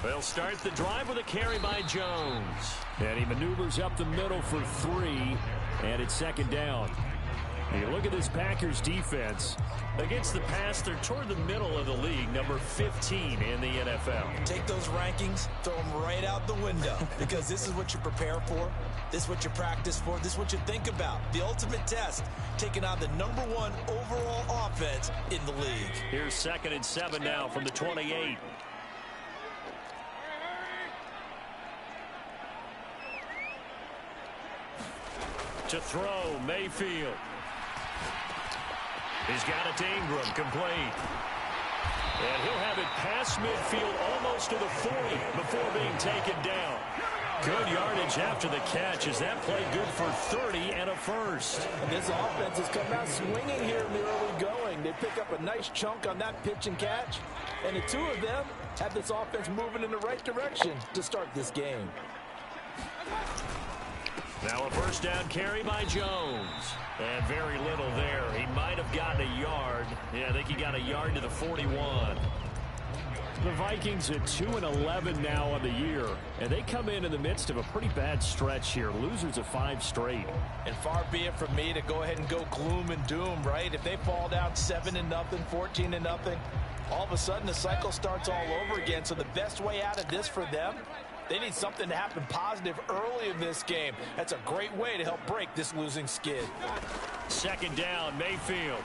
They'll start the drive with a carry by Jones. And he maneuvers up the middle for 3, and it's second down. You look at this Packers defense. Against the pass, they're toward the middle of the league, number 15 in the NFL. Take those rankings, throw them right out the window, because this is what you prepare for. This is what you practice for. This is what you think about. The ultimate test, taking on the #1 overall offense in the league. Here's 2nd and 7 now from the 28. To throw, Mayfield. He's got it to Ingram, complete. And he'll have it past midfield almost to the 40 before being taken down. Good yardage after the catch as that play good for 30 and a first. And this offense has come out swinging here in the early going. They pick up a nice chunk on that pitch and catch. And the two of them have this offense moving in the right direction to start this game. Now a first down carry by Jones. And very little there. He might have gotten a yard. Yeah, I think he got a yard to the 41. The Vikings at 2-11 now on the year. And they come in the midst of a pretty bad stretch here. Losers of 5 straight. And far be it from me to go ahead and go gloom and doom, right? If they fall down 7-0, 14-0, all of a sudden the cycle starts all over again. So the best way out of this for them, they need something to happen positive early in this game. That's a great way to help break this losing skid. Second down, Mayfield.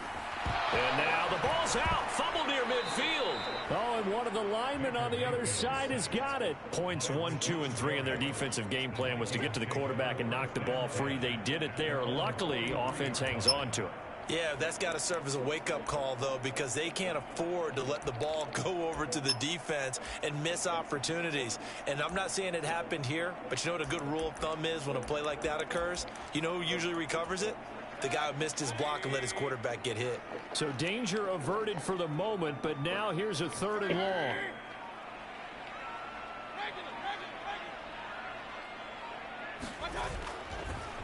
And now the ball's out. Fumble near midfield. Oh, and one of the linemen on the other side has got it. Points 1, 2, and 3 in their defensive game plan was to get to the quarterback and knock the ball free. They did it there. Luckily, offense hangs on to it. Yeah, that's got to serve as a wake-up call, though, because they can't afford to let the ball go over to the defense and miss opportunities. And I'm not saying it happened here, but you know what a good rule of thumb is when a play like that occurs? You know who usually recovers it? The guy who missed his block and let his quarterback get hit. So danger averted for the moment, but now here's a 3rd and long.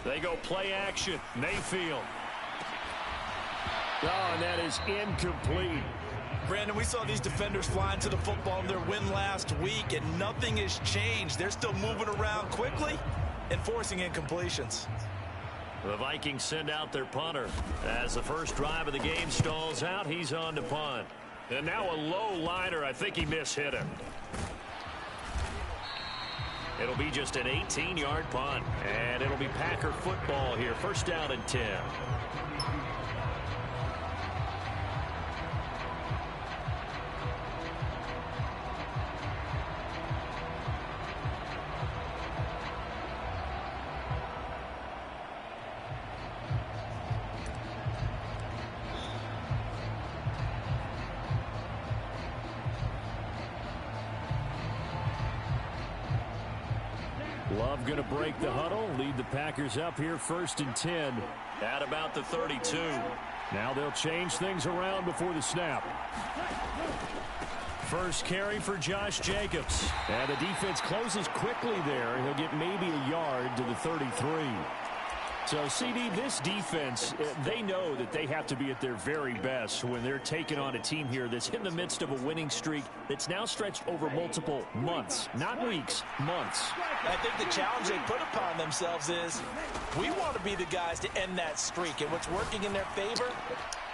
They go play action. Mayfield. Oh, and that is incomplete. Brandon, we saw these defenders flying to the football in their win last week, and nothing has changed. They're still moving around quickly and forcing incompletions. The Vikings send out their punter. As the first drive of the game stalls out, he's on to punt. And now a low liner. I think he mishit him. It'll be just an 18-yard punt. And it'll be Packer football here. First down and 10. Love going to break the huddle, lead the Packers up here 1st and 10. At about the 32. Now they'll change things around before the snap. First carry for Josh Jacobs. And the defense closes quickly there. He'll get maybe a yard to the 33. So, CD, this defense, they know that they have to be at their very best when they're taking on a team here that's in the midst of a winning streak that's now stretched over multiple months, not weeks, months. I think the challenge they put upon themselves is we want to be the guys to end that streak. And what's working in their favor?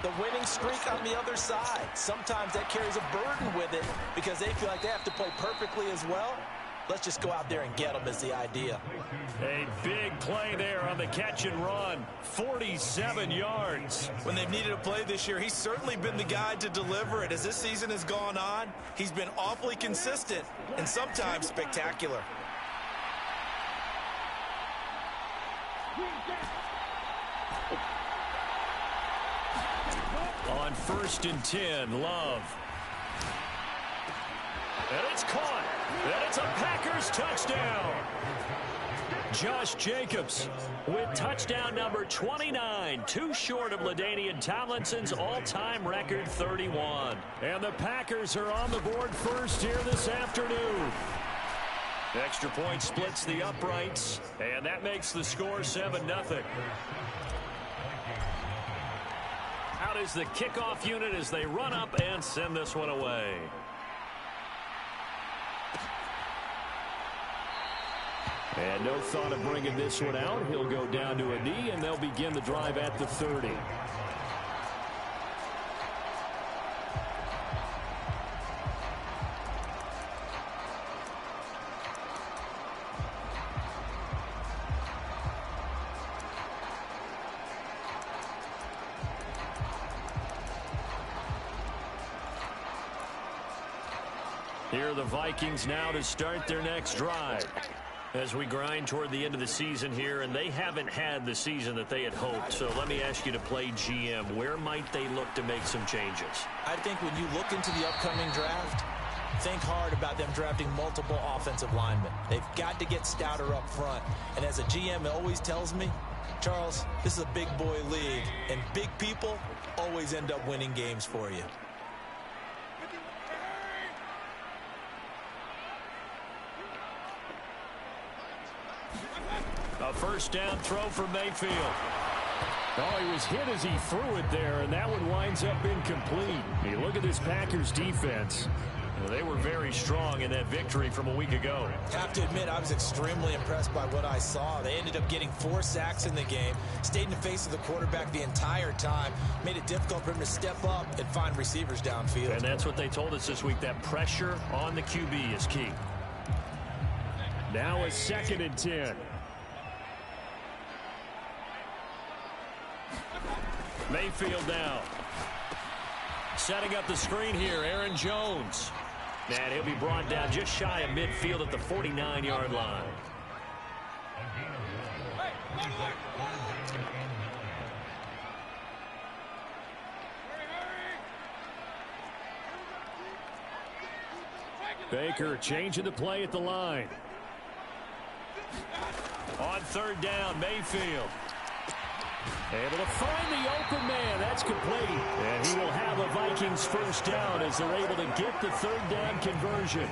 The winning streak on the other side. Sometimes that carries a burden with it because they feel like they have to play perfectly as well. Let's just go out there and get them is the idea. A big play there on the catch and run. 47 yards. When they've needed a play this year, he's certainly been the guy to deliver it. As this season has gone on, he's been awfully consistent and sometimes spectacular. On 1st and 10, Love. And it's caught. And it's a Packers touchdown. Josh Jacobs with touchdown number 29. Too short of LaDainian Tomlinson's all-time record 31. And the Packers are on the board first here this afternoon. Extra point splits the uprights. And that makes the score 7-0. Out is the kickoff unit as they run up and send this one away. And no thought of bringing this one out. He'll go down to a knee, and they'll begin the drive at the 30. Here are the Vikings now to start their next drive. As we grind toward the end of the season here, and they haven't had the season that they had hoped. So let me ask you to play GM. Where might they look to make some changes? I think when you look into the upcoming draft, think hard about them drafting multiple offensive linemen. They've got to get stouter up front. And as a GM, it always tells me, Charles, this is a big boy league, and big people always end up winning games for you. A first down throw for Mayfield. Oh, he was hit as he threw it there, and that one winds up incomplete. You look at this Packers defense. They were very strong in that victory from a week ago. Have to admit, I was extremely impressed by what I saw. They ended up getting 4 sacks in the game, stayed in the face of the quarterback the entire time, made it difficult for him to step up and find receivers downfield. And that's what they told us this week, that pressure on the QB is key. Now a 2nd and 10. Mayfield now. Setting up the screen here, Aaron Jones. And he'll be brought down just shy of midfield at the 49-yard line. Baker changing the play at the line. On 3rd down, Mayfield. Able to find the open man. That's complete. And he will have a Vikings first down as they're able to get the 3rd down conversion.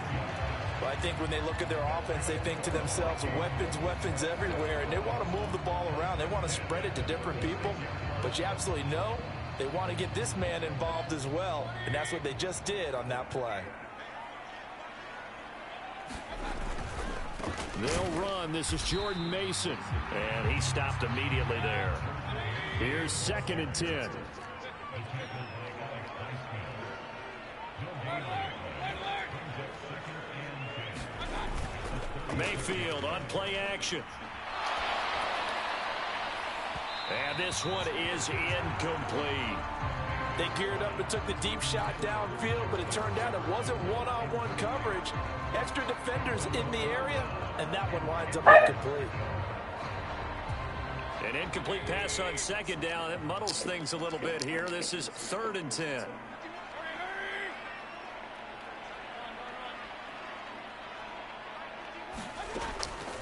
Well, I think when they look at their offense, they think to themselves, weapons, weapons everywhere, and they want to move the ball around. They want to spread it to different people. But you absolutely know they want to get this man involved as well, and that's what they just did on that play. They'll run. This is Jordan Mason. And he stopped immediately there. Here's 2nd and 10. Mayfield on play action. And this one is incomplete. They geared up and took the deep shot downfield, but it turned out it wasn't one-on-one coverage. Extra defenders in the area, and that one winds up incomplete. An incomplete pass on 2nd down. It muddles things a little bit here. This is 3rd and 10.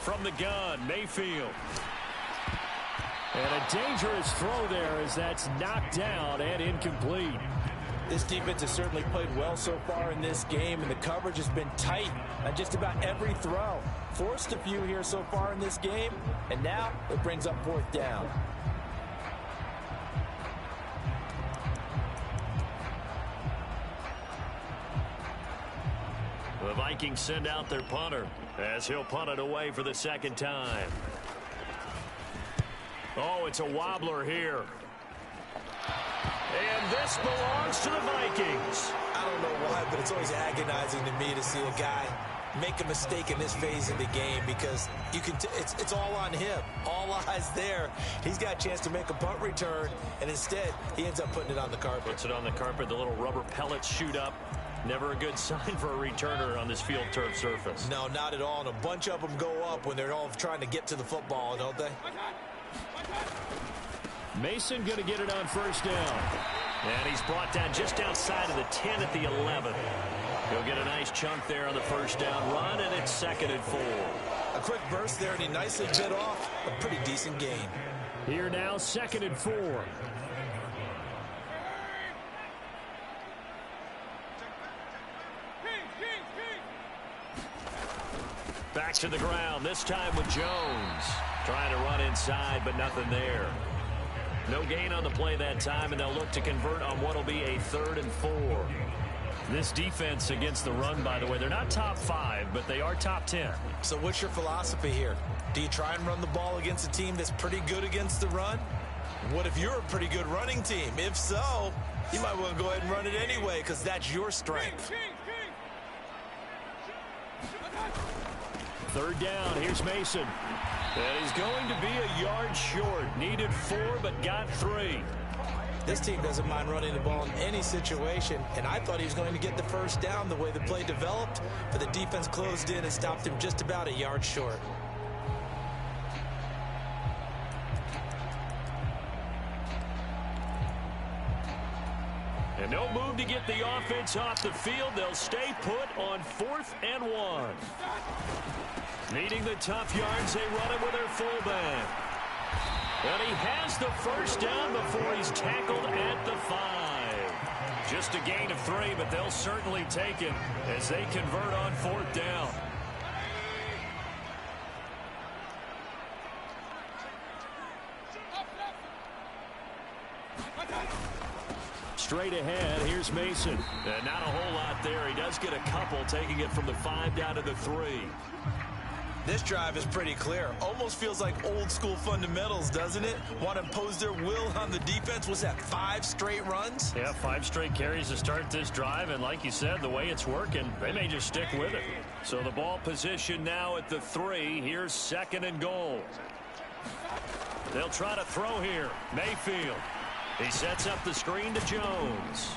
From the gun, Mayfield. And a dangerous throw there as that's knocked down and incomplete. This defense has certainly played well so far in this game, and the coverage has been tight on just about every throw. Forced a few here so far in this game, and now it brings up 4th down. The Vikings send out their punter as he'll punt it away for the 2nd time. Oh, it's a wobbler here. And this belongs to the Vikings. I don't know why, but it's always agonizing to me to see a guy make a mistake in this phase of the game, because you can it's all on him. All eyes there. He's got a chance to make a punt return, and instead he ends up putting it on the carpet. Puts it on the carpet. The little rubber pellets shoot up. Never a good sign for a returner on this field turf surface. No, not at all. And a bunch of them go up when they're all trying to get to the football, don't they? Mason going to get it on 1st down. And he's brought down just outside of the 10 at the 11. He'll get a nice chunk there on the 1st down run, and it's 2nd and 4. A quick burst there, and he nicely bit off a pretty decent gain. Here now, 2nd and 4. Back to the ground, this time with Jones. Trying to run inside, but nothing there. No gain on the play that time, and they'll look to convert on what will be a 3rd and 4. This defense against the run, by the way, they're not top 5, but they are top 10. So what's your philosophy here? Do you try and run the ball against a team that's pretty good against the run? What if you're a pretty good running team? If so, you might want to go ahead and run it anyway because that's your strength. Third down, here's Mason. And he's going to be a yard short. Needed 4, but got 3. This team doesn't mind running the ball in any situation, and I thought he was going to get the first down the way the play developed, but the defense closed in and stopped him just about a yard short. And no move to get the offense off the field. They'll stay put on 4th and 1. Needing the tough yards, they run it with their fullback. And he has the first down before he's tackled at the 5. Just a gain of 3, but they'll certainly take it as they convert on 4th down. Straight ahead, here's Mason. And not a whole lot there. He does get a couple, taking it from the 5 down to the 3. This drive is pretty clear. Almost feels like old school fundamentals, doesn't it? Want to impose their will on the defense. Was that 5 straight runs? Yeah, 5 straight carries to start this drive. And like you said, the way it's working, they may just stick with it. So the ball position now at the 3. Here's 2nd and goal. They'll try to throw here. Mayfield. He sets up the screen to Jones.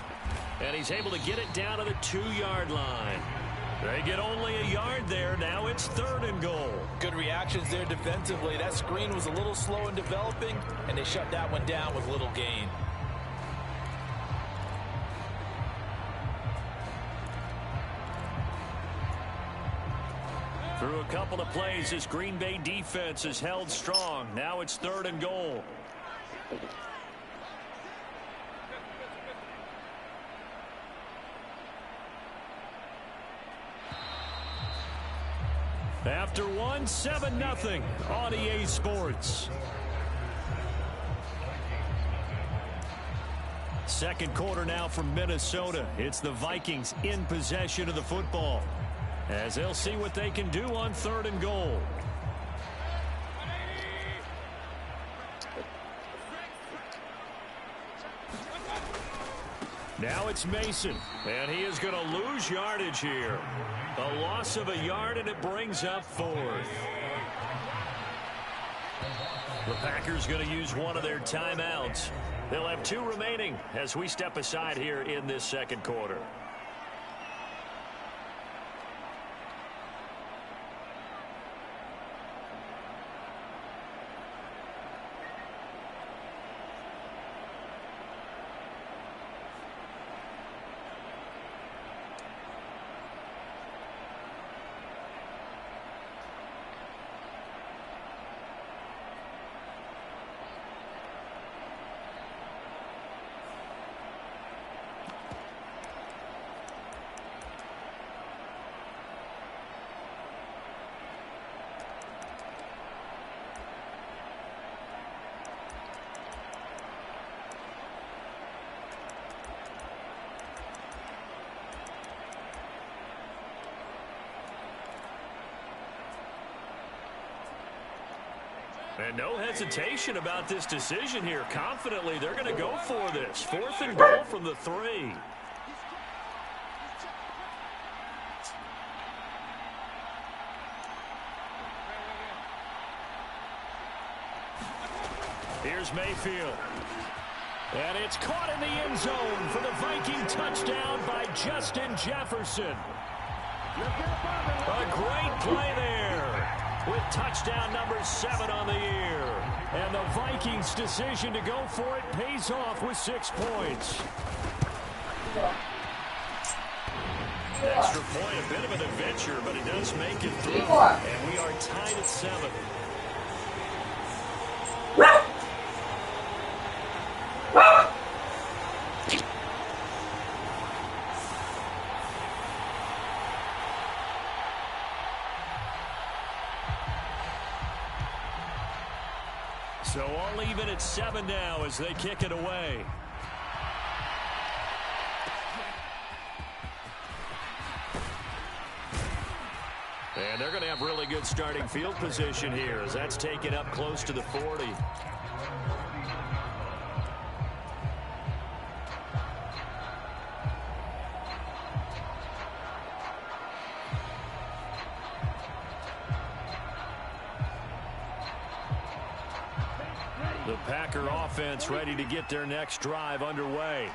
And he's able to get it down to the 2-yard line. They get only a yard there. Now it's 3rd and goal. Good reactions there defensively. That screen was a little slow in developing, and they shut that one down with little gain. Through a couple of plays, this Green Bay defense is held strong. Now it's 3rd and goal. After 1, 7-0 on EA Sports. Second quarter now from Minnesota. It's the Vikings in possession of the football, as they'll see what they can do on 3rd and goal. Now it's Mason, and he is going to lose yardage here. A loss of a yard, and it brings up 4th. The Packers going to use one of their timeouts. They'll have 2 remaining as we step aside here in this second quarter. And no hesitation about this decision here. Confidently, they're going to go for this. 4th and goal from the 3. Here's Mayfield. And it's caught in the end zone for the Viking touchdown by Justin Jefferson. A great play there, with touchdown number 7 on the year. And the Vikings' decision to go for it pays off with 6 points. Extra point, a bit of an adventure, but it does make it through. And we are tied at 7. So all even at 7 now as they kick it away. And they're going to have really good starting field position here as that's taken up close to the 40. The Packer offense ready to get their next drive underway.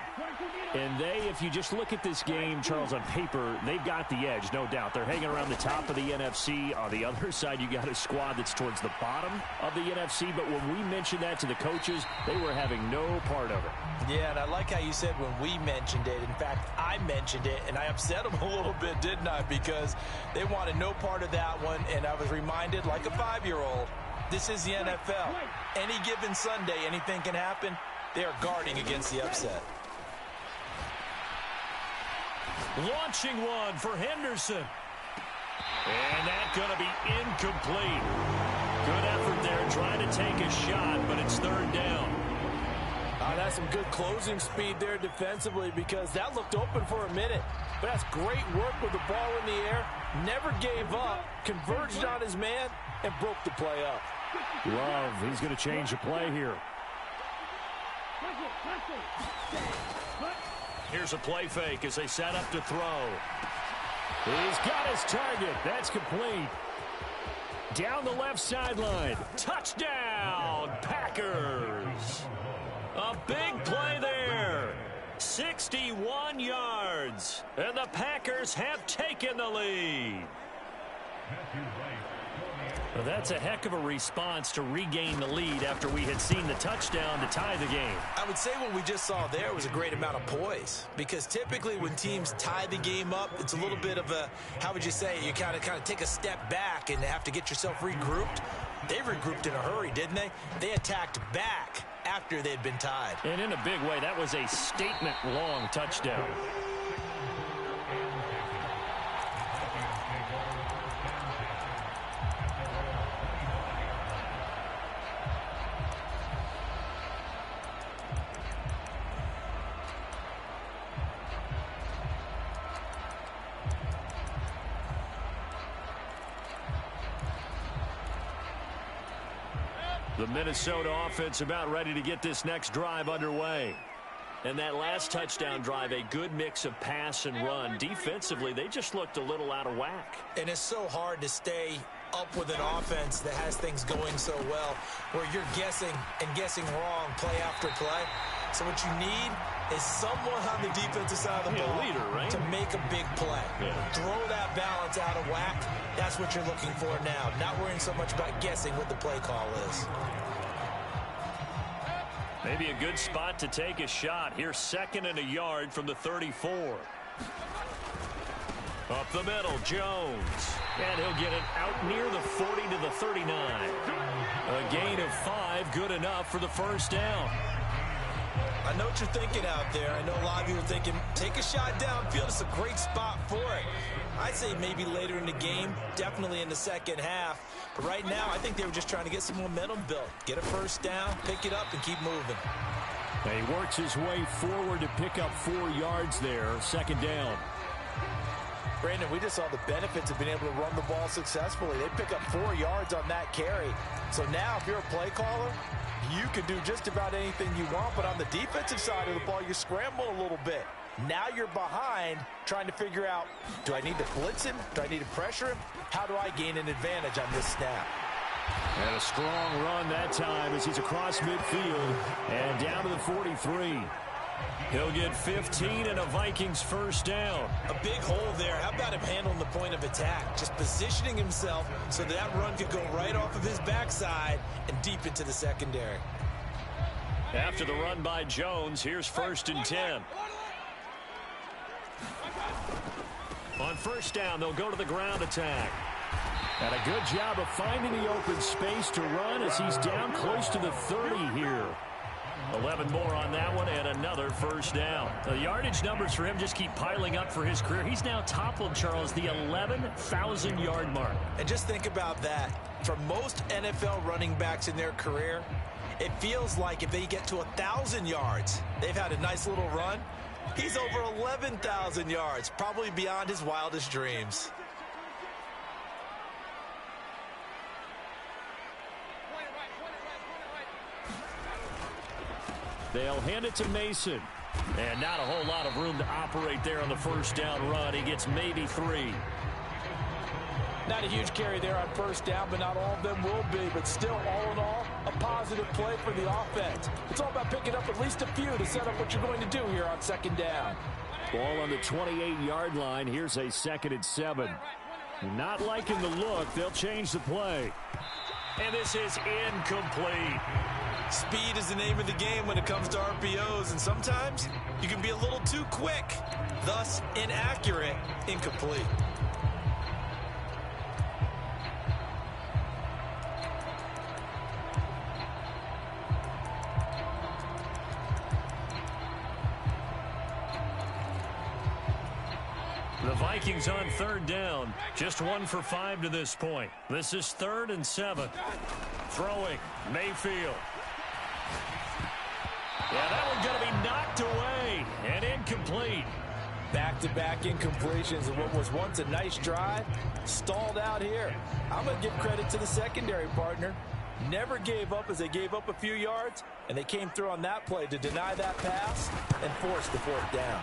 And if you just look at this game, Charles, on paper, they've got the edge, no doubt. They're hanging around the top of the NFC. On the other side, you got a squad that's towards the bottom of the NFC. But when we mentioned that to the coaches, they were having no part of it. Yeah, and I like how you said when we mentioned it. In fact, I mentioned it, and I upset them a little bit, didn't I? Because they wanted no part of that one, and I was reminded like a 5-year-old. This is the NFL. Any given Sunday, anything can happen. They are guarding against the upset. Launching one for Henderson. And that's going to be incomplete. Good effort there trying to take a shot, but it's third down. That's some good closing speed there defensively because that looked open for a minute. But that's great work with the ball in the air. Never gave up, converged on his man, and broke the play up. Love, he's going to change the play here. Here's a play fake as they set up to throw. He's got his target. That's complete. Down the left sideline. Touchdown, Packers. A big play there. 61 yards. And the Packers have taken the lead. Well, that's a heck of a response to regain the lead after we had seen the touchdown to tie the game. I would say what we just saw there was a great amount of poise because typically when teams tie the game up, it's a little bit of a, how would you say, you kind of take a step back and have to get yourself regrouped. They regrouped in a hurry, didn't they? They attacked back after they'd been tied. And in a big way, that was a statement-long touchdown. The Minnesota offense about ready to get this next drive underway. And that last touchdown drive, a good mix of pass and run. Defensively, they just looked a little out of whack. And it's so hard to stay up with an offense that has things going so well, where you're guessing and guessing wrong play after play. So what you need is someone on the defensive side of the ball leader, right? to make a big play. Yeah. Throw that balance out of whack. That's what you're looking for now. Not worrying so much about guessing what the play call is. Maybe a good spot to take a shot. Here's 2nd and a yard from the 34. Up the middle, Jones. And he'll get it out near the 40 to the 39. A gain of 5, good enough for the first down. I know what you're thinking out there. I know a lot of you are thinking, take a shot downfield. It's a great spot for it. I'd say maybe later in the game, definitely in the second half. But right now, I think they were just trying to get some momentum built. Get a first down, pick it up, and keep moving. He works his way forward to pick up 4 yards there. 2nd down. Brandon, we just saw the benefits of being able to run the ball successfully. They pick up 4 yards on that carry. So now, if you're a play caller, you can do just about anything you want, but on the defensive side of the ball, you're scrambling a little bit. Now you're behind, trying to figure out, do I need to blitz him? Do I need to pressure him? How do I gain an advantage on this snap? And a strong run that time as he's across midfield and down to the 43. He'll get 15 and a Vikings first down. A big hole there. How about him handling the point of attack? Just positioning himself so that run could go right off of his backside and deep into the secondary. After the run by Jones, here's 1st and 10. On first down, they'll go to the ground attack. And a good job of finding the open space to run as he's down close to the 30 here. 11 more on that one and another first down. The yardage numbers for him just keep piling up for his career. He's now toppled, Charles, the 11,000-yard mark. And just think about that. For most NFL running backs in their career, it feels like if they get to 1,000 yards, they've had a nice little run. He's over 11,000 yards, probably beyond his wildest dreams. They'll hand it to Mason. And not a whole lot of room to operate there on the first down run. He gets maybe 3. Not a huge carry there on first down, but not all of them will be. But still, all in all, a positive play for the offense. It's all about picking up at least a few to set up what you're going to do here on second down. Ball on the 28-yard line. Here's a 2nd and 7. Not liking the look. They'll change the play. And this is incomplete. Speed is the name of the game when it comes to RPOs, and sometimes you can be a little too quick. Thus, inaccurate, incomplete. The Vikings on 3rd down. Just 1 for 5 to this point. This is 3rd and 7. Throwing, Mayfield. Yeah, that one's going to be knocked away and incomplete. Back-to-back incompletions of what was once a nice drive. Stalled out here. I'm going to give credit to the secondary partner. Never gave up as they gave up a few yards, and they came through on that play to deny that pass and force the 4th down.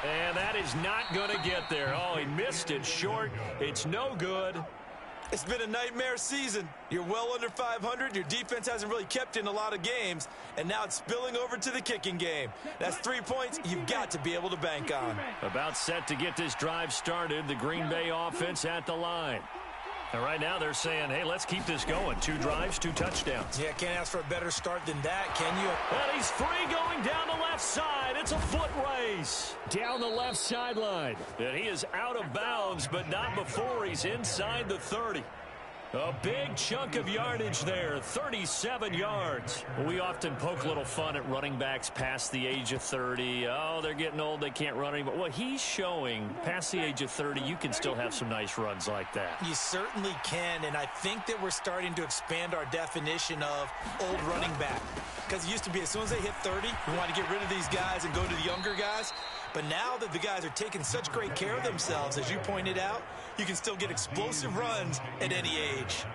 And that is not going to get there. Oh, he missed it short. It's no good. It's been a nightmare season. You're well under 500. Your defense hasn't really kept in a lot of games, and now it's spilling over to the kicking game. That's 3 points you've got to be able to bank on. About set to get this drive started. The Green Bay offense at the line. And right now they're saying, hey, let's keep this going. 2 drives, 2 touchdowns. Yeah, can't ask for a better start than that, can you? And he's free going down the left side. It's a foot race. Down the left sideline. And he is out of bounds, but not before he's inside the 30. A big chunk of yardage there, 37 yards. We often poke a little fun at running backs past the age of 30. Oh, they're getting old, they can't run anymore. Well, he's showing past the age of 30, you can still have some nice runs like that. You certainly can, and I think that we're starting to expand our definition of old running back. Because it used to be as soon as they hit 30, we want to get rid of these guys and go to the younger guys. But now that the guys are taking such great care of themselves, as you pointed out, you can still get explosive runs at any age.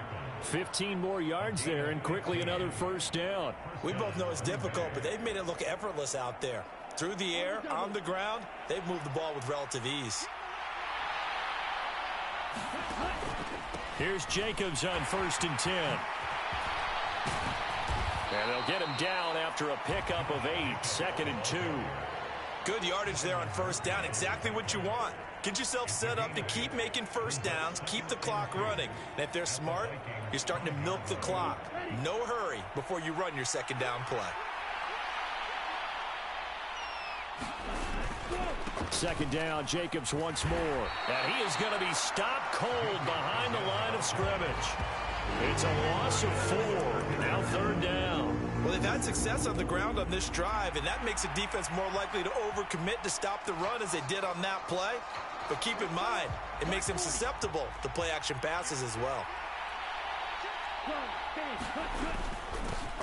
15 more yards there, and quickly another first down. We both know it's difficult, but they've made it look effortless out there. Through the air, on the ground, they've moved the ball with relative ease. Here's Jacobs on 1st and 10. And they'll get him down after a pickup of 8, 2nd and 2. Good yardage there on first down. Exactly what you want. Get yourself set up to keep making first downs, keep the clock running. And if they're smart, you're starting to milk the clock. No hurry before you run your second down play. 2nd down, Jacobs once more. And he is going to be stopped cold behind the line of scrimmage. It's a loss of 4. Now 3rd down. Well, they've had success on the ground on this drive, and that makes the defense more likely to overcommit to stop the run as they did on that play. But keep in mind, it makes them susceptible to play-action passes as well.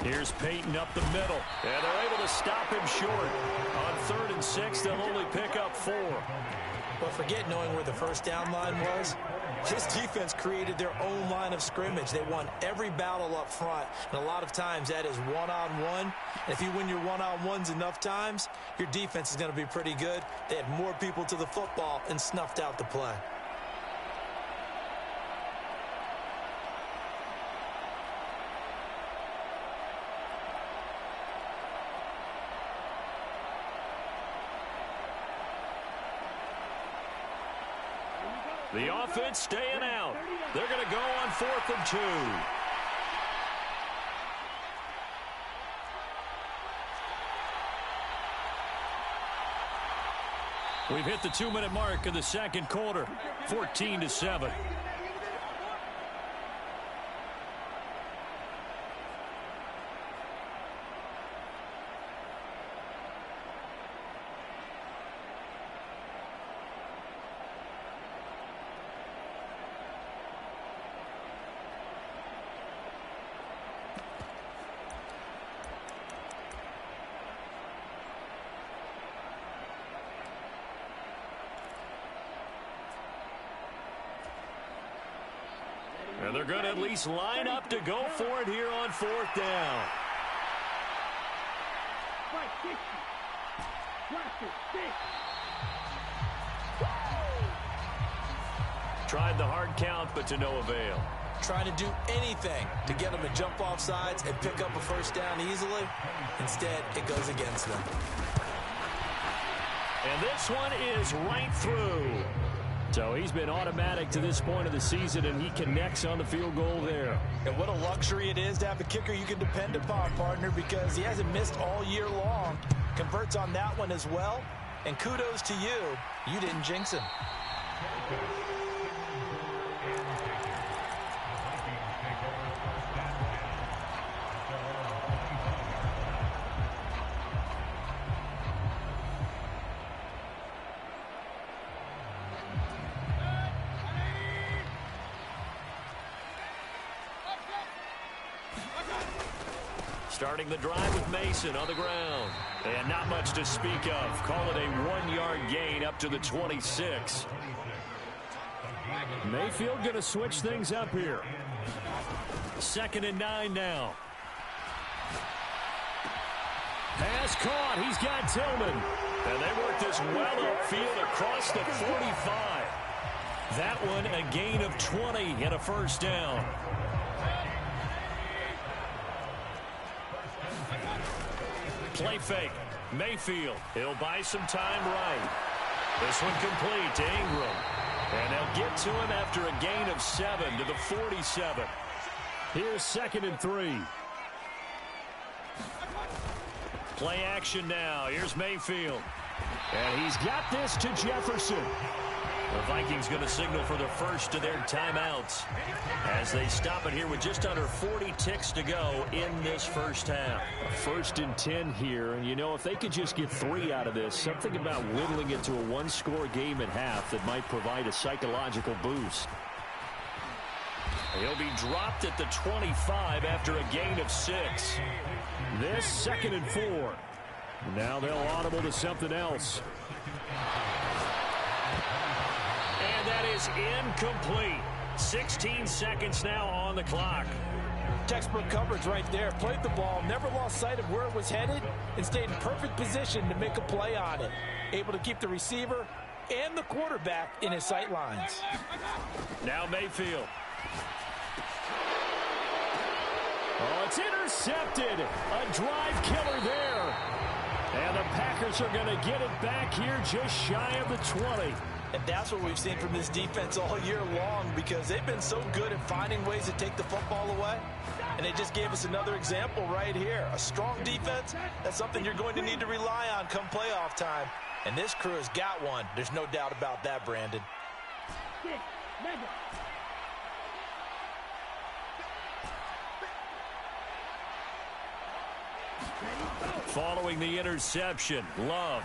Here's Peyton up the middle, and they're able to stop him short. On 3rd and 6, they'll only pick up 4. But forget knowing where the first down line was. This defense created their own line of scrimmage. They won every battle up front, and a lot of times that is one-on-one. And if you win your one-on-ones enough times, your defense is going to be pretty good. They had more people to the football and snuffed out the play. The offense staying out. They're going to go on 4th and 2. We've hit the 2-minute mark of the second quarter. 14-7. And they're going to at least line up to go for it here on 4th down. Tried the hard count, but to no avail. Trying to do anything to get them to jump off sides and pick up a first down easily. Instead, it goes against them. And this one is right through. So he's been automatic to this point of the season, and he connects on the field goal there. And what a luxury it is to have a kicker you can depend upon, partner, because he hasn't missed all year long. Converts on that one as well. And kudos to you. You didn't jinx him. Starting the drive with Mason on the ground. And not much to speak of. Call it a 1-yard gain up to the 26. Mayfield going to switch things up here. 2nd and 9 now. Pass caught. He's got Tillman. And they work this well upfield across the 45. That one a gain of 20 and a first down. Play fake. Mayfield. He'll buy some time right. This one complete to Ingram. And they'll get to him after a gain of 7 to the 47. Here's 2nd and 3. Play action now. Here's Mayfield. And he's got this to Jefferson. The Vikings going to signal for the first of their timeouts as they stop it here with just under 40 ticks to go in this first half. 1st and 10 here, and you know, if they could just get 3 out of this, something about whittling it to a 1-score game at half that might provide a psychological boost. He'll be dropped at the 25 after a gain of 6. This 2nd and 4. Now they'll audible to something else. And that is incomplete. 16 seconds now on the clock. Textbook coverage right there. Played the ball, never lost sight of where it was headed, and stayed in perfect position to make a play on it. Able to keep the receiver and the quarterback in his sight lines. Now Mayfield. Oh, it's intercepted. A drive killer there. And the Packers are going to get it back here just shy of the 20. And that's what we've seen from this defense all year long, because they've been so good at finding ways to take the football away. And they just gave us another example right here. A strong defense, that's something you're going to need to rely on come playoff time. And this crew has got one. There's no doubt about that, Brandon. Following the interception, Love.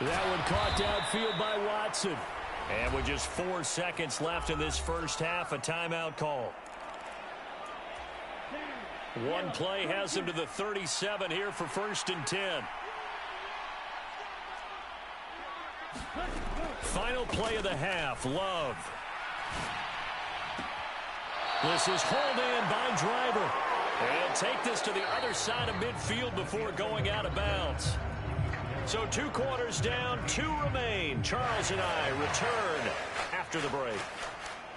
That one caught downfield by Watson. And with just 4 seconds left in this first half, a timeout call. One play has him to the 37 here for 1st and 10. Final play of the half, Love. This is hauled in by Driver. And he'll take this to the other side of midfield before going out of bounds. So 2 quarters down, 2 remain. Charles and I return after the break.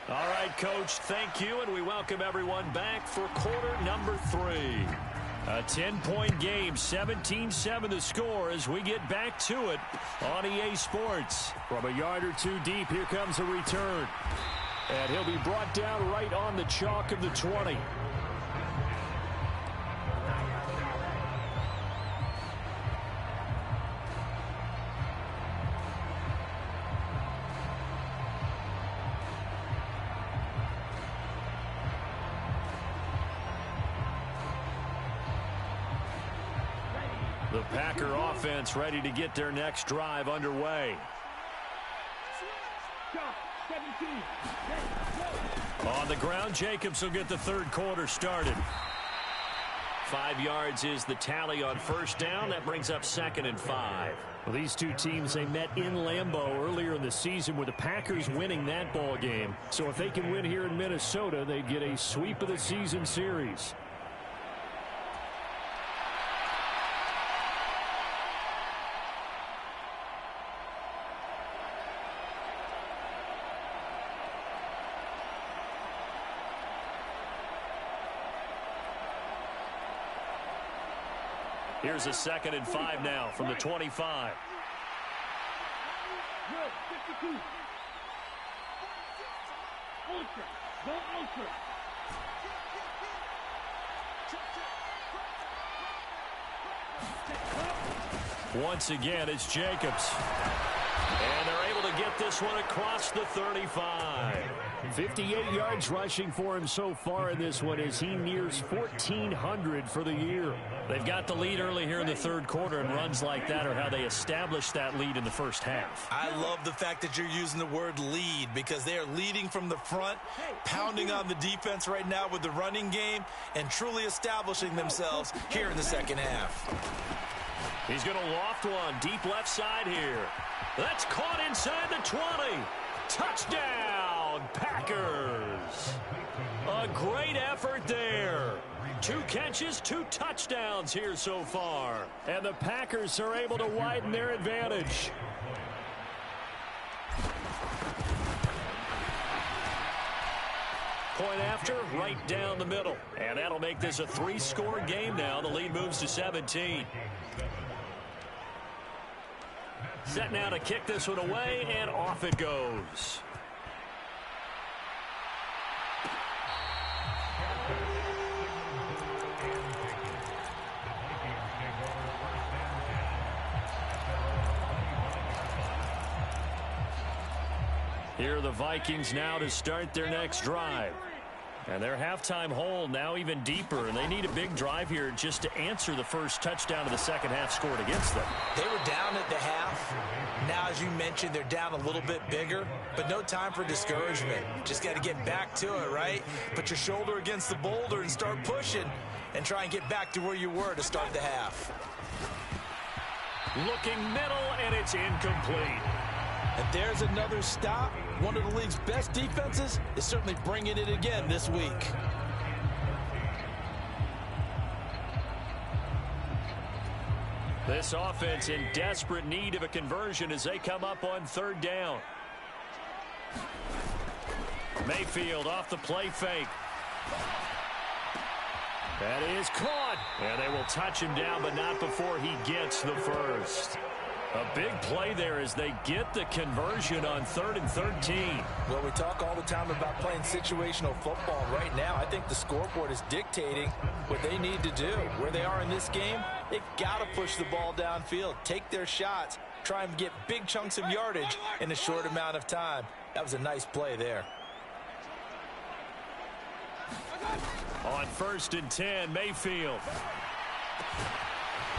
All right, Coach, thank you, and we welcome everyone back for quarter number 3. A 10-point game, 17-7 the score as we get back to it on EA Sports. From a yard or 2 deep, here comes a return. And he'll be brought down right on the chalk of the 20. The Packer offense ready to get their next drive underway. On the ground, Jacobs will get the 3rd quarter started. 5 yards is the tally on first down. That brings up 2nd and 5. Well, these 2 teams, they met in Lambeau earlier in the season with the Packers winning that ball game. So if they can win here in Minnesota, they'd get a sweep of the season series. Here's a 2nd and 5 now from the 25. Once again, it's Jacobs. And they're able to get this one across the 35. 58 yards rushing for him so far in this one as he nears 1,400 for the year. They've got the lead early here in the 3rd quarter, and runs like that are how they established that lead in the first half. I love the fact that you're using the word lead because they are leading from the front, pounding on the defense right now with the running game, and truly establishing themselves here in the 2nd half. He's going to loft one deep left side here. That's caught inside the 20. Touchdown, Packers. A great effort there. 2 catches, 2 touchdowns here so far. And the Packers are able to widen their advantage. Point after, right down the middle. And that'll make this a 3-score game now. The lead moves to 17. Set now to kick this one away, and off it goes. Here are the Vikings now to start their next drive. And their halftime hole now even deeper, and they need a big drive here just to answer the first touchdown of the 2nd half scored against them. They were down at the half. Now, as you mentioned, they're down a little bit bigger, but no time for discouragement. Just got to get back to it, right? Put your shoulder against the boulder and start pushing and try and get back to where you were to start the half. Looking middle, and it's incomplete. And there's another stop. One of the league's best defenses is certainly bringing it again this week. This offense in desperate need of a conversion as they come up on 3rd down. Mayfield off the play fake. That is caught. And they will touch him down, but not before he gets the first. A big play there as they get the conversion on 3rd and 13. Well, we talk all the time about playing situational football. Right now, I think the scoreboard is dictating what they need to do. Where they are in this game, they've got to push the ball downfield, take their shots, try and get big chunks of yardage in a short amount of time. That was a nice play there. On 1st and 10, Mayfield.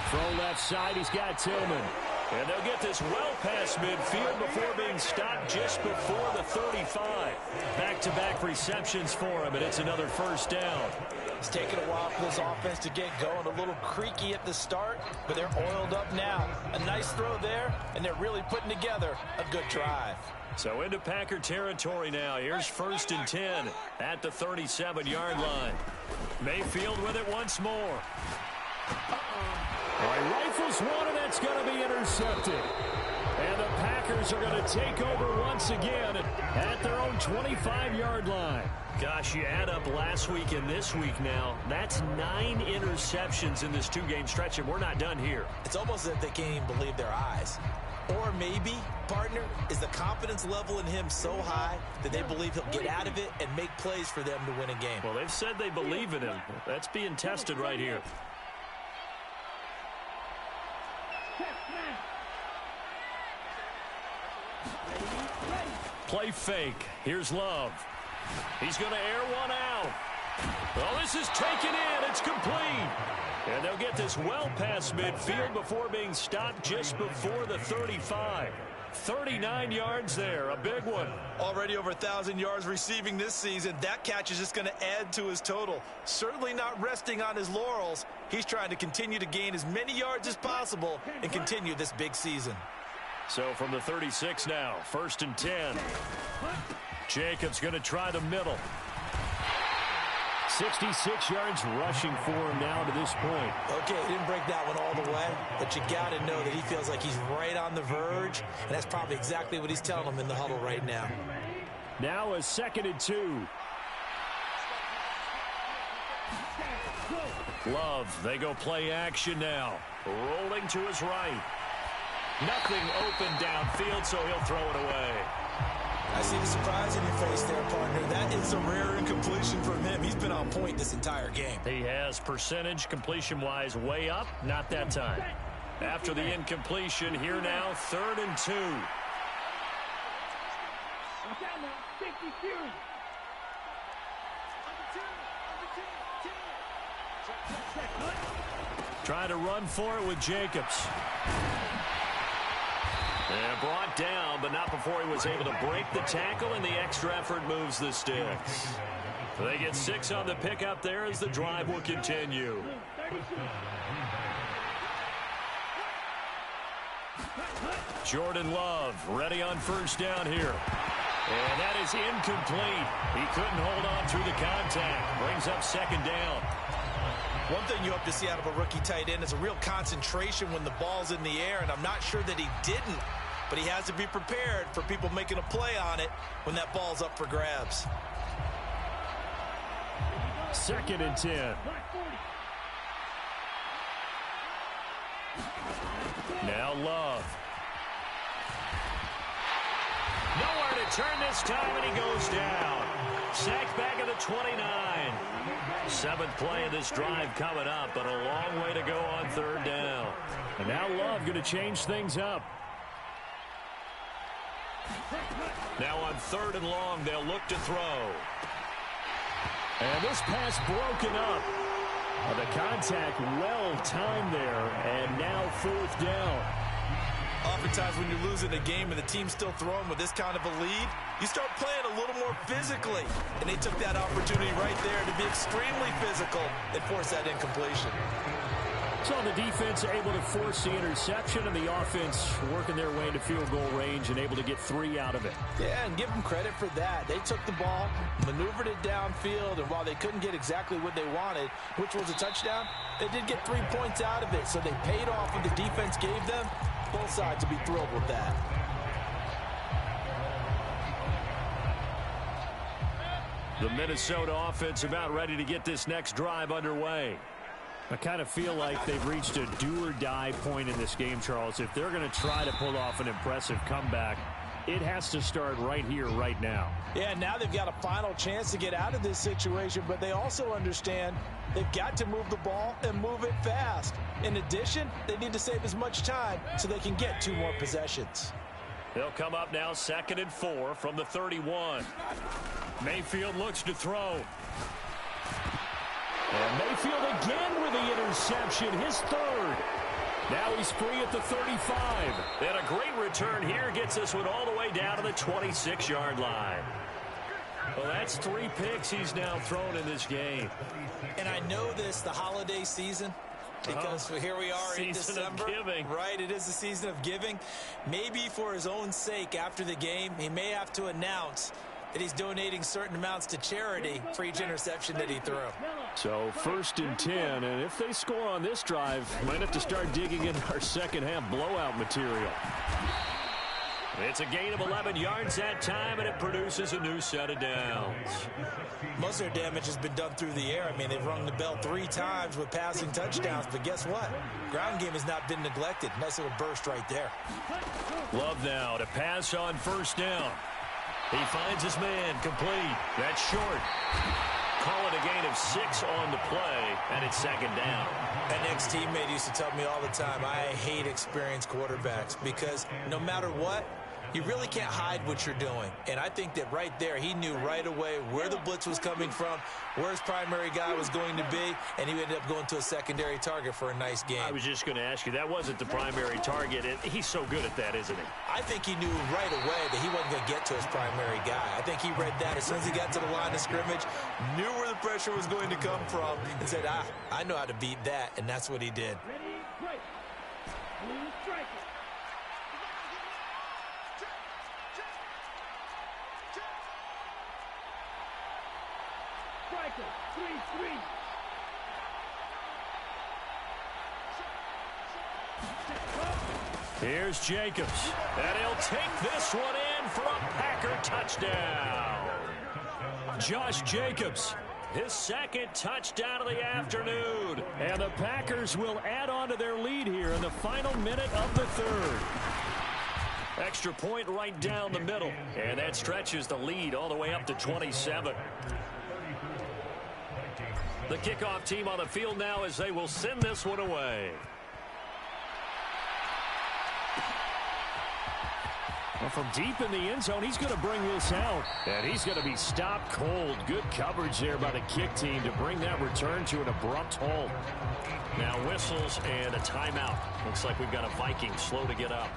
Throw left side, he's got Tillman. And they'll get this well past midfield before being stopped just before the 35. Back-to-back receptions for him, and it's another 1st down. It's taken a while for this offense to get going. A little creaky at the start, but they're oiled up now. A nice throw there, and they're really putting together a good drive. So into Packer territory now. Here's 1st and 10 at the 37-yard line. Mayfield with it once more. All right, rifles one, and that's going to be intercepted. And the Packers are going to take over once again at their own 25-yard line. Gosh, you add up last week and this week now. That's 9 interceptions in this 2-game stretch, and we're not done here. It's almost as if they can't even believe their eyes. Or maybe, partner, is the confidence level in him so high that they believe he'll get out of it and make plays for them to win a game. Well, they've said they believe in him. That's being tested right here. Play fake. Here's Love. He's going to air one out. Well, this is taken in. It's complete. And they'll get this well past midfield before being stopped just before the 35. 39 yards there. A big one. Already over 1,000 yards receiving this season. That catch is just going to add to his total. Certainly not resting on his laurels. He's trying to continue to gain as many yards as possible and continue this big season. So from the 36 now, 1st and 10. Jacobs going to try the middle. 66 yards rushing for him now to this point. Okay, he didn't break that one all the way, but you got to know that he feels like he's right on the verge, and that's probably exactly what he's telling them in the huddle right now. Now a 2nd and 2. Love, they go play action now. Rolling to his right. Nothing open downfield, so he'll throw it away. I see the surprise in your face there, partner. That is a rare incompletion from him. He's been on point this entire game. He has percentage completion-wise way up, not that time. After the incompletion, here now, 3rd and 2. Trying to run for it with Jacobs. And brought down, but not before he was able to break the tackle, and the extra effort moves the sticks. They get 6 on the pickup there as the drive will continue. Jordan Love ready on 1st down here. And that is incomplete. He couldn't hold on through the contact. Brings up 2nd down. One thing you hope to see out of a rookie tight end is a real concentration when the ball's in the air, and I'm not sure that he didn't, but he has to be prepared for people making a play on it when that ball's up for grabs. 2nd and 10. Now Love. Nowhere to turn this time, and he goes down. Sacked back at the 29. 7th play of this drive coming up, but a long way to go on 3rd down. And now Love going to change things up. Now on 3rd and long, they'll look to throw. And this pass broken up. The contact well timed there, and now 4th down. Oftentimes when you're losing a game and the team's still throwing with this kind of a lead, you start playing a little more physically. And they took that opportunity right there to be extremely physical and force that incompletion. So the defense able to force the interception, and the offense working their way into field goal range and able to get 3 out of it. Yeah, and give them credit for that. They took the ball, maneuvered it downfield, and while they couldn't get exactly what they wanted, which was a touchdown, they did get 3 points out of it. So they paid off what the defense gave them. Both sides will be thrilled with that. The Minnesota offense about ready to get this next drive underway. I kind of feel like they've reached a do-or-die point in this game, Charles. If they're going to try to pull off an impressive comeback, it has to start right here, right now. Yeah, now they've got a final chance to get out of this situation, but they also understand they've got to move the ball and move it fast. In addition, they need to save as much time so they can get 2 more possessions. They'll come up now 2nd and 4 from the 31. Mayfield looks to throw. And Mayfield again with the interception, his 3rd. Now he's free at the 35. And a great return here gets this one all the way down to the 26-yard line. Well, that's 3 picks he's now thrown in this game. And I know this, the holiday season, because here we are in December. Season of giving. Right, it is the season of giving. Maybe for his own sake after the game, he may have to announce that he's donating certain amounts to charity for each interception that he threw. So 1st and 10, and if they score on this drive, might have to start digging in our second-half blowout material. It's a gain of 11 yards that time, and it produces a new set of downs. Most of their damage has been done through the air. I mean, they've rung the bell 3 times with passing touchdowns, but guess what? Ground game has not been neglected. Nice little burst right there. Love now to pass on 1st down. He finds his man, complete. That's short. Call it a gain of 6 on the play, and it's 2nd down. An ex-teammate used to tell me all the time, I hate experienced quarterbacks because no matter what, you really can't hide what you're doing. And I think that right there, he knew right away where the blitz was coming from, where his primary guy was going to be, and he ended up going to a secondary target for a nice game. I was just going to ask you, that wasn't the primary target. He's so good at that, isn't he? I think he knew right away that he wasn't going to get to his primary guy. I think he read that as soon as he got to the line of scrimmage, knew where the pressure was going to come from, and said, I know how to beat that, and that's what he did. Here's Jacobs, and he'll take this one in for a Packer touchdown. Josh Jacobs his second touchdown of the afternoon. And the Packers will add on to their lead here in the final minute of the third. Extra point right down the middle. And that stretches the lead all the way up to 27. The kickoff team on the field now as they will send this one away. Well, from deep in the end zone, he's going to bring this out. And he's going to be stopped cold. Good coverage there by the kick team to bring that return to an abrupt halt. Now whistles and a timeout. Looks like we've got a Viking slow to get up.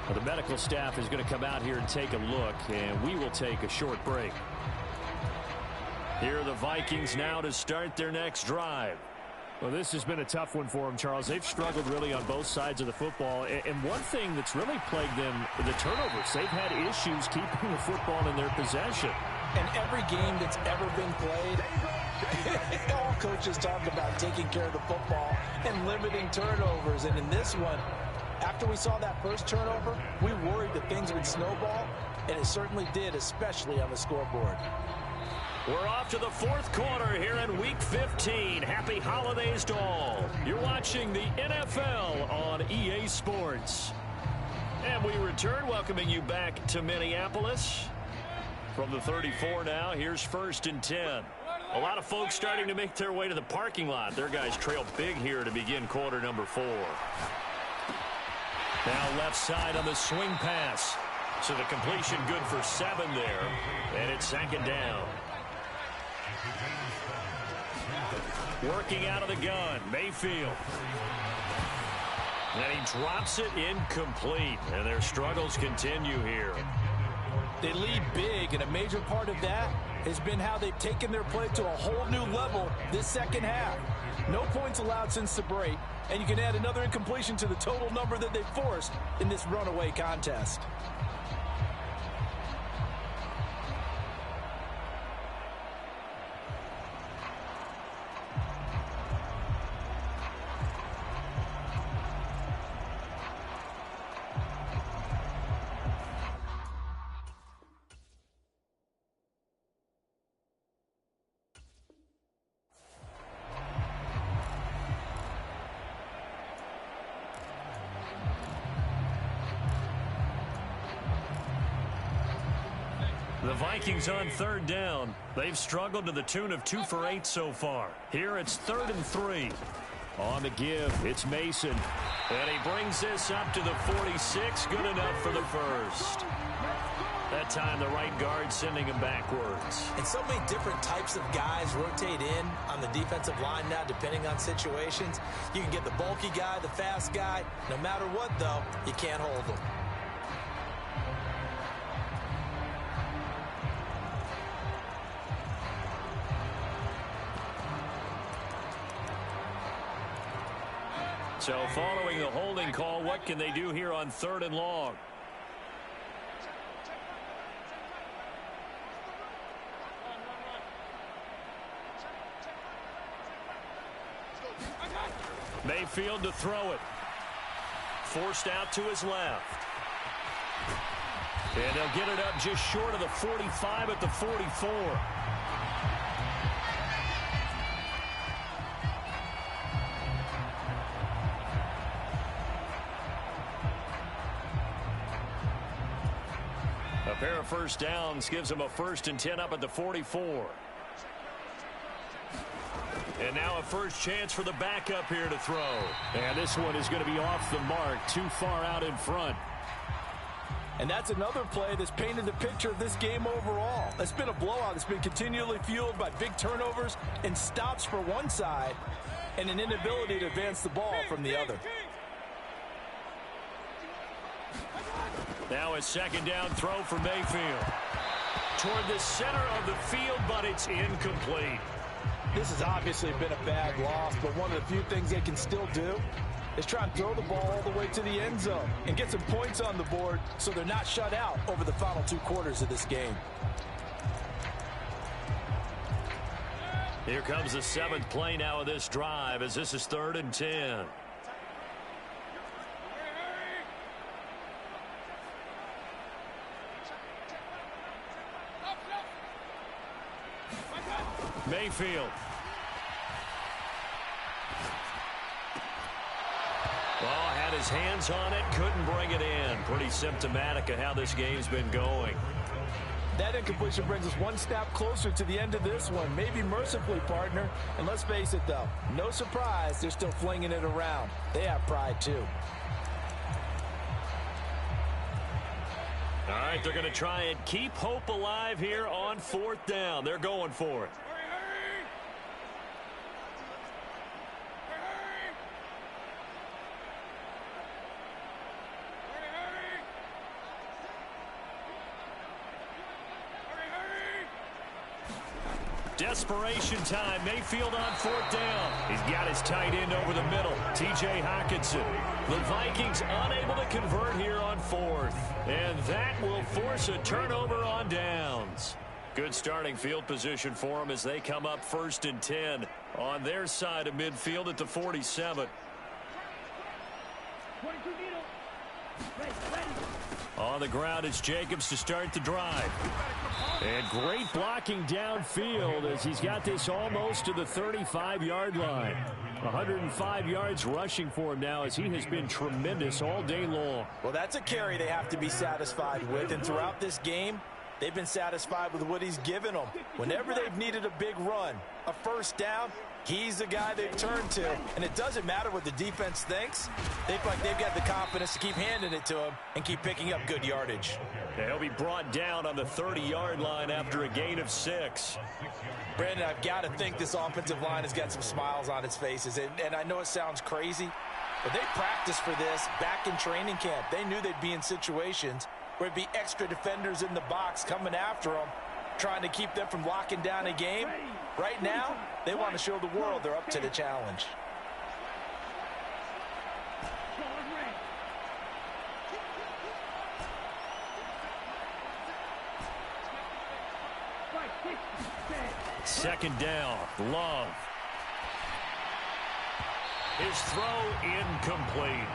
Well, the medical staff is going to come out here and take a look, and we will take a short break. Here are the Vikings now to start their next drive. Well, this has been a tough one for them, Charles. They've struggled really on both sides of the football. And one thing that's really plagued them, the turnovers. They've had issues keeping the football in their possession. And every game that's ever been played, all coaches talk about taking care of the football and limiting turnovers. And in this one, after we saw that first turnover, we worried that things would snowball, and it certainly did, especially on the scoreboard. We're off to the fourth quarter here in Week 15. Happy holidays to all. You're watching the NFL on EA Sports. And we return, welcoming you back to Minneapolis. From the 34 now, here's 1st and 10. A lot of folks starting to make their way to the parking lot. Their guys trail big here to begin quarter number 4. Now left side on the swing pass. So the completion good for 7 there. And it's 2nd down. Working out of the gun, Mayfield. And he drops it incomplete. And their struggles continue here. They lead big, and a major part of that has been how they've taken their play to a whole new level this second half. No points allowed since the break, and you can add another incompletion to the total number that they forced in this runaway contest. The Vikings on 3rd down. They've struggled to the tune of 2 for 8 so far. Here it's 3rd and 3. On the give, it's Mason. And he brings this up to the 46. Good enough for the first. That time the right guard sending him backwards. And so many different types of guys rotate in on the defensive line now, depending on situations. You can get the bulky guy, the fast guy. No matter what, though, you can't hold them. So following the holding call, what can they do here on 3rd and long? Mayfield to throw it. Forced out to his left. And they'll get it up just short of the 45 at the 44. A pair of first downs gives them a 1st and 10 up at the 44. And now a first chance for the backup here to throw. And this one is going to be off the mark, too far out in front. And that's another play that's painted the picture of this game overall. It's been a blowout. It's been continually fueled by big turnovers and stops for one side and an inability to advance the ball from the other. Now a 2nd down throw for Mayfield. Toward the center of the field, but it's incomplete. This has obviously been a bad loss, but one of the few things they can still do is try and throw the ball all the way to the end zone and get some points on the board so they're not shut out over the final 2 quarters of this game. Here comes the 7th play now of this drive as this is 3rd and 10. Mayfield. Well, had his hands on it, couldn't bring it in. Pretty symptomatic of how this game's been going. That incompletion brings us one snap closer to the end of this one. Maybe mercifully, partner. And let's face it, though, no surprise, they're still flinging it around. They have pride, too. All right, they're going to try and keep hope alive here on 4th down. They're going for it. Desperation time. Mayfield on 4th down. He's got his tight end over the middle, T.J. Hockenson. The Vikings unable to convert here on 4th. And that will force a turnover on downs. Good starting field position for them as they come up 1st and 10 on their side of midfield at the 47. On the ground, it's Jacobs to start the drive. And great blocking downfield as he's got this almost to the 35-yard line. 105 yards rushing for him now as he has been tremendous all day long. Well, that's a carry they have to be satisfied with. And throughout this game, they've been satisfied with what he's given them. Whenever they've needed a big run, a 1st down, he's the guy they've turned to. And it doesn't matter what the defense thinks. They feel like they've got the confidence to keep handing it to him and keep picking up good yardage. He'll be brought down on the 30-yard line after a gain of 6. Brandon, I've got to think this offensive line has got some smiles on its faces. And I know it sounds crazy, but they practiced for this back in training camp. They knew they'd be in situations where it'd be extra defenders in the box coming after them, trying to keep them from locking down a game. Right now, they want to show the world they're up to the challenge. Second down, Love. His throw incomplete.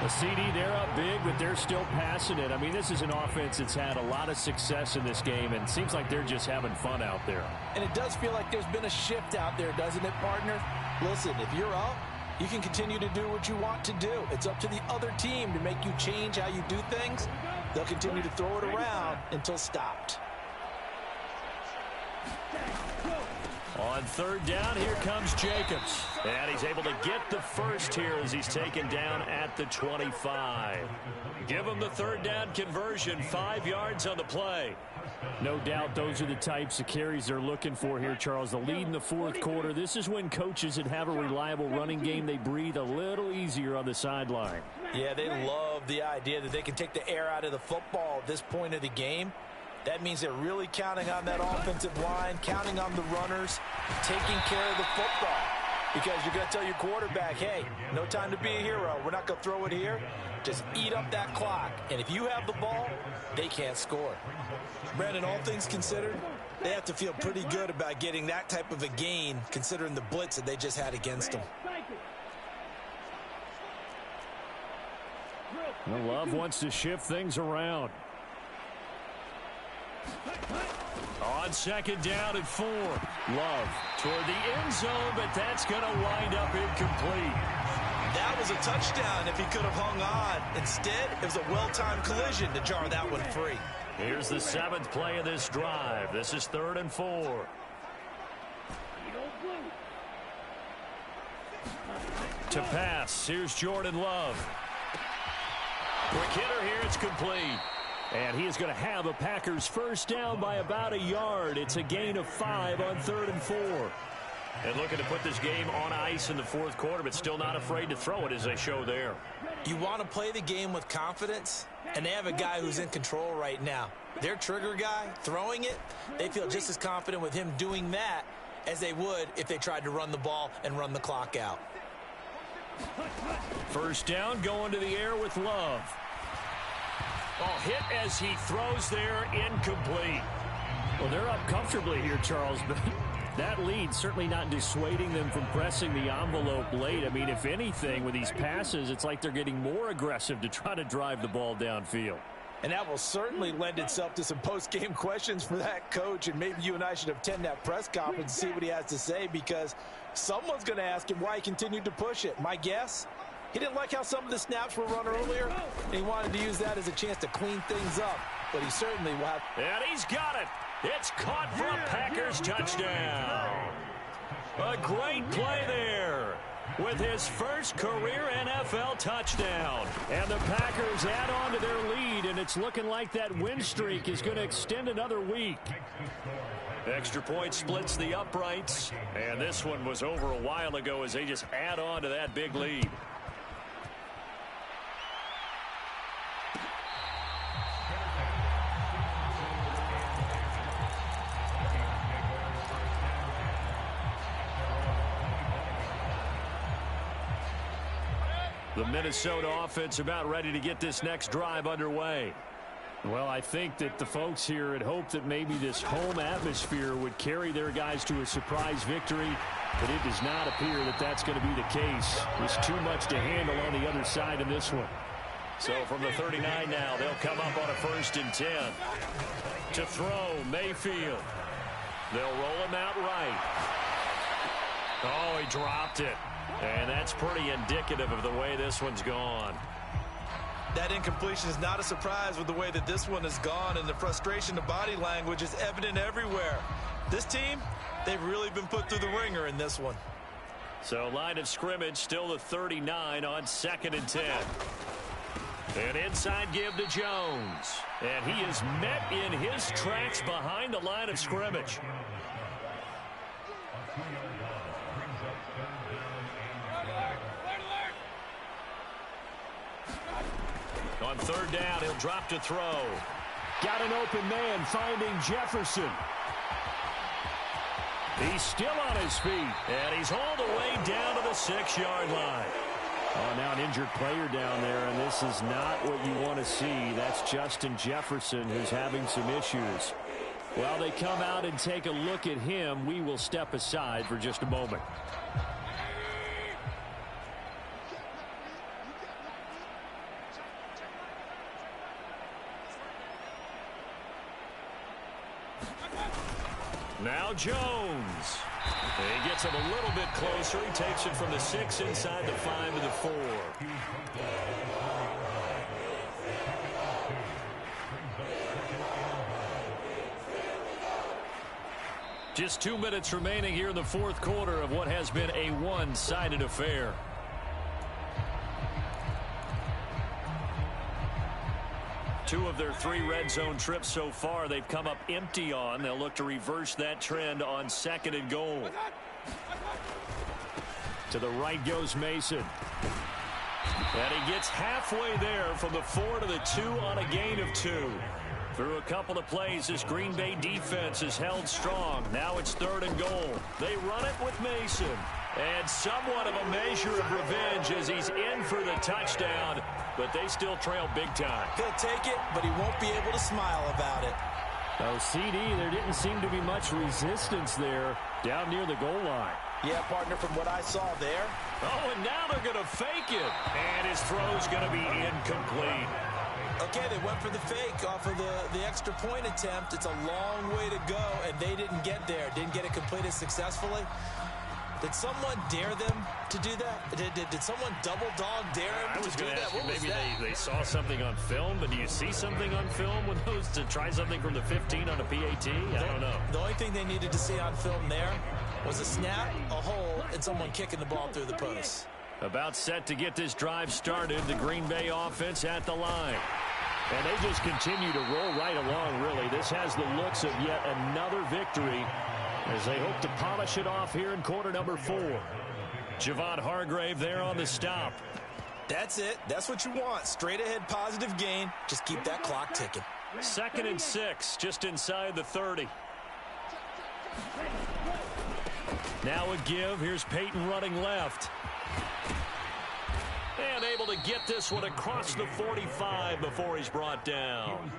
The CD, they're up big, but they're still passing it. I mean, this is an offense that's had a lot of success in this game, and it seems like they're just having fun out there. And it does feel like there's been a shift out there, doesn't it, partner? Listen, if you're up, you can continue to do what you want to do. It's up to the other team to make you change how you do things. They'll continue to throw it around until stopped. On 3rd down, here comes Jacobs. And he's able to get the first here as he's taken down at the 25. Give him the 3rd down conversion, 5 yards on the play. No doubt those are the types of carries they're looking for here, Charles. The lead in the 4th quarter. This is when coaches that have a reliable running game, they breathe a little easier on the sideline. Yeah, they love the idea that they can take the air out of the football at this point of the game. That means they're really counting on that offensive line, counting on the runners, taking care of the football. Because you're going to tell your quarterback, hey, no time to be a hero. We're not going to throw it here. Just eat up that clock. And if you have the ball, they can't score. Brandon, all things considered, they have to feel pretty good about getting that type of a gain, considering the blitz that they just had against them. Well, Love wants to shift things around. On 2nd down and 4. Love toward the end zone, but that's going to wind up incomplete. That was a touchdown if he could have hung on. Instead, it was a well-timed collision to jar that one free. Here's the 7th play of this drive. This is 3rd and 4. To pass, here's Jordan Love. Quick hitter here, it's complete. And he is going to have a Packers first down by about a yard. It's a gain of 5 on 3rd and 4. And looking to put this game on ice in the 4th quarter, but still not afraid to throw it as they show there. You want to play the game with confidence, and they have a guy who's in control right now. Their trigger guy, throwing it, they feel just as confident with him doing that as they would if they tried to run the ball and run the clock out. First down, going to the air with Love. Oh, hit as he throws there, incomplete. Well, they're up comfortably here, Charles, but that lead certainly not dissuading them from pressing the envelope late. I mean, if anything, with these passes, it's like they're getting more aggressive to try to drive the ball downfield. And that will certainly lend itself to some post-game questions for that coach, and maybe you and I should attend that press conference and see what he has to say, because someone's going to ask him why he continued to push it. My guess, he didn't like how some of the snaps were run earlier, and he wanted to use that as a chance to clean things up. But he certainly will have... And he's got it. It's caught for a Packers touchdown. A great play there with his first career NFL touchdown. And the Packers add on to their lead, and it's looking like that win streak is going to extend another week. Extra point splits the uprights, and this one was over a while ago as they just add on to that big lead. The Minnesota offense about ready to get this next drive underway. Well, I think that the folks here had hoped that maybe this home atmosphere would carry their guys to a surprise victory, but it does not appear that that's going to be the case. There's too much to handle on the other side in this one. So from the 39 now, they'll come up on a 1st and 10. To throw, Mayfield. They'll roll him out right. Oh, he dropped it. And that's pretty indicative of the way this one's gone. That incompletion is not a surprise with the way that this one has gone, and the frustration, the body language is evident everywhere. This team, they've really been put through the ringer in this one. So line of scrimmage still the 39 on 2nd and 10. An inside give to Jones. And he is met in his tracks behind the line of scrimmage. On 3rd down, he'll drop to throw. Got an open man finding Jefferson. He's still on his feet, and he's hauled away down to the 6-yard line. Oh, now an injured player down there, and this is not what you want to see. That's Justin Jefferson, who's having some issues. While they come out and take a look at him, we will step aside for just a moment. Now Jones. He gets him a little bit closer. He takes it from the 6 inside the 5 to the 4. Just 2 minutes remaining here in the 4th quarter of what has been a one-sided affair. Two of their 3 red zone trips so far they've come up empty on. They'll look to reverse that trend on 2nd and goal. To the right goes Mason. And he gets halfway there from the 4 to the 2 on a gain of 2. Through a couple of plays, this Green Bay defense is held strong. Now it's 3rd and goal. They run it with Mason. And somewhat of a measure of revenge as he's in for the touchdown, but they still trail big time. He'll take it, but he won't be able to smile about it. Oh, CD, there didn't seem to be much resistance there down near the goal line. Yeah, partner, from what I saw there. Oh, and now they're going to fake it. And his throw's going to be incomplete. Okay, they went for the fake off of the extra point attempt. It's a long way to go, and they didn't get there. Didn't get it completed successfully. Did someone dare them to do that? Did someone double dog dare them I was to do going to that? ask you, What was maybe that? they saw something on film, but do you see something on film with those to try something from the 15 on a PAT? I don't know. The only thing they needed to see on film there was a snap, a hole, and someone kicking the ball through the post. About set to get this drive started, the Green Bay offense at the line. And they just continue to roll right along, really. This has the looks of yet another victory as they hope to polish it off here in quarter number 4. Javon Hargrave there on the stop. That's it. That's what you want. Straight ahead positive gain. Just keep that clock ticking. 2nd and 6, just inside the 30. Now a give. Here's Peyton running left. And able to get this one across the 45 before he's brought down.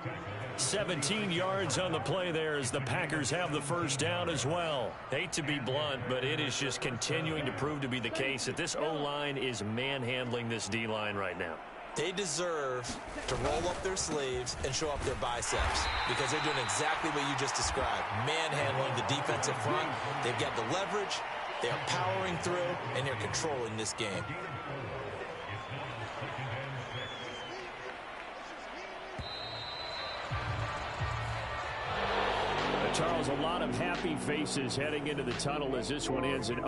17 yards on the play there as the Packers have the first down as well. Hate to be blunt, but it is just continuing to prove to be the case that this O-line is manhandling this D-line right now. They deserve to roll up their sleeves and show up their biceps because they're doing exactly what you just described. Manhandling the defensive front. They've got the leverage. They're powering through, and they're controlling this game. Charles, a lot of happy faces heading into the tunnel as this one ends in